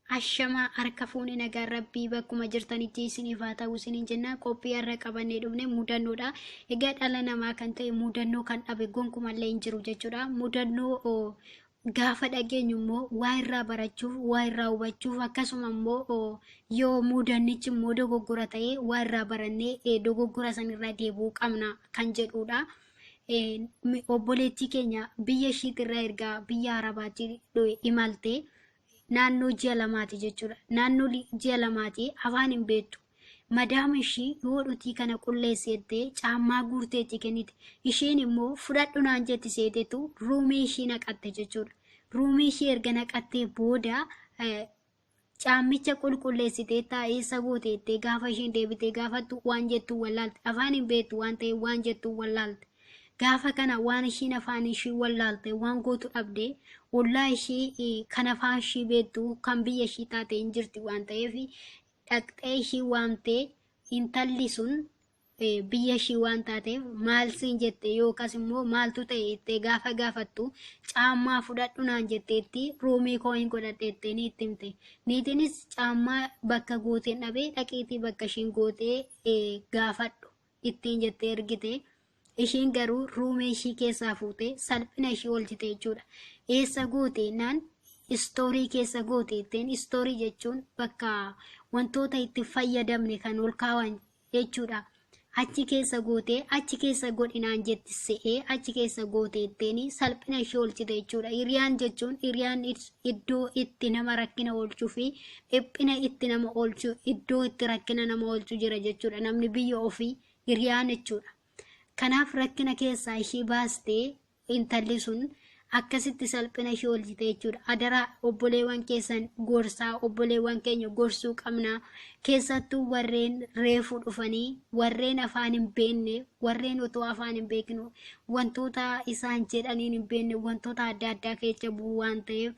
Ashama harka fuuni nagaa rabbii bakkuma jirtanitti isiniif haa ta'u isiniin jenna. Qophii har'a qabannee dhufne mudannoodha. Egaa dhala namaa kan ta'e mudannoo kan dhabe gonkumallee hin jiru jechuudha. Mudannoo gaafa dhageenyu immoo waa irraa barachuuf, waa irraa hubachuuf akkasuma immoo yoo mudannichi immoo dogoggora ta'e waa irraa barannee dogoggora sanirraa deebi'uu qabna kan jedhudha. Obboleettii keenya biyya ishiitirraa ergaa biyya Arabaatti imalte. Naannoo ji'a lamaati jechuudha. Naannoo ji'a lamaati afaan hin beektu. Madaama ishii yoo dhutii kana qulleessitee caammaa guurteetti kennite. Isheen immoo fudhadhu naan jetti seetetu ruumii ishii naqatte jechuudha. Ruumii ishii erga naqattee booda caammicha qulqulleessitee taa'eessa gooteettee gaafa isheen deebitee gaafattu waan jettu wallaalte. Afaan hin beektu waan ta'eef waan jettu wallaalte. Gaafa kana waan ishiin afaan ishii wallaalte waan gootu dhabde ollaa ishii kan afaan ishii beektu kan biyya ishii taate hin jirti waan ta'eef dhaqxee ishii waamtee intalli sun biyya ishii waan taateef maal siin jette yookas immoo maaltu ta'e jettee gaafa gaafattu caammaa fudhadhu naan jetteetti ruumii koo hin godhadheettee ni itti himte. Niitiinis caammaa bakka gooteen dhabee dhaqiitii bakka ishiin gootee gaafadhu ittiin jettee ergite. Ishiin garuu ruumii ishii keessaa fuutee salphina ishii oolchite jechuudha. Eessa goote naan istoorii keessa goote jetteen istoorii jechuun bakka wantoota itti fayyadamne kan ol kaawwan jechuudha. Achi keessa goote achi keessa godhinaan jetti se'ee achi keessa goote jetteen salphina ishii oolchite jechuudha. Hiriyaan jechuun hiriyaan iddoo itti nama rakkina oolchuu fi dhiphina itti nama oolchu iddoo itti rakkina nama oolchu jira jechuudha. Namni biyya ofii hiriyaan jechuudha. Kanaaf rakkina keessaa ishii baastee intalli sun akkasitti salphina ishii oolchite jechuudha. Adaraa obboleewwan keessan gorsaa obboleewwan keenya gorsuu qabna. Keessattuu warreen reefuu dhufanii warreen afaan hin beekne warreen otoo afaan hin beeknu wantoota isaan jedhaniin hin beekne wantoota adda addaa keessa bu'u waan ta'eef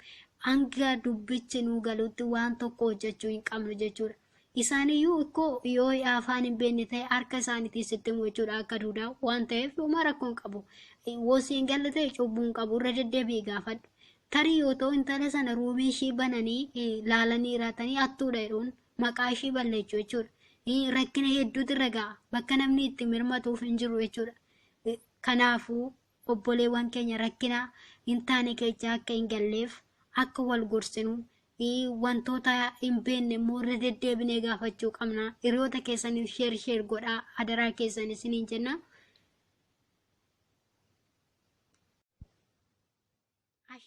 hanga dubbichi nu galutti waan tokko hojjechuu hin qabnu jechuudha. Isaaniyyuu ikkoo yoo afaan hin beekne ta'e harka isaaniitiin sitti mu'achuudha akka duudaa waan ta'eef yooma rakkoon qabu. Wosiin galle ta'e cubbuun qabu irra deddeebi'ee gaafadhu. Tarii yoo ta'u intala sana ruumii ishii bananii laalanii hiraatanii hattuudha jedhuun maqaa ishii balleechuu jechuudha. Rakkina hedduutu irra ga'a bakka namni itti mirmatuuf hin jiru jechuudha. Kanaafuu obboleewwan keenya rakkina hin taane keessa akka hin galleef akka wal gorsinu. Wantoota hin beekne immoo irra deddeebinee gaafachuu qabna. Hiriyoota keessaniif sheer godhaa adaraa keessan isiniin jenna.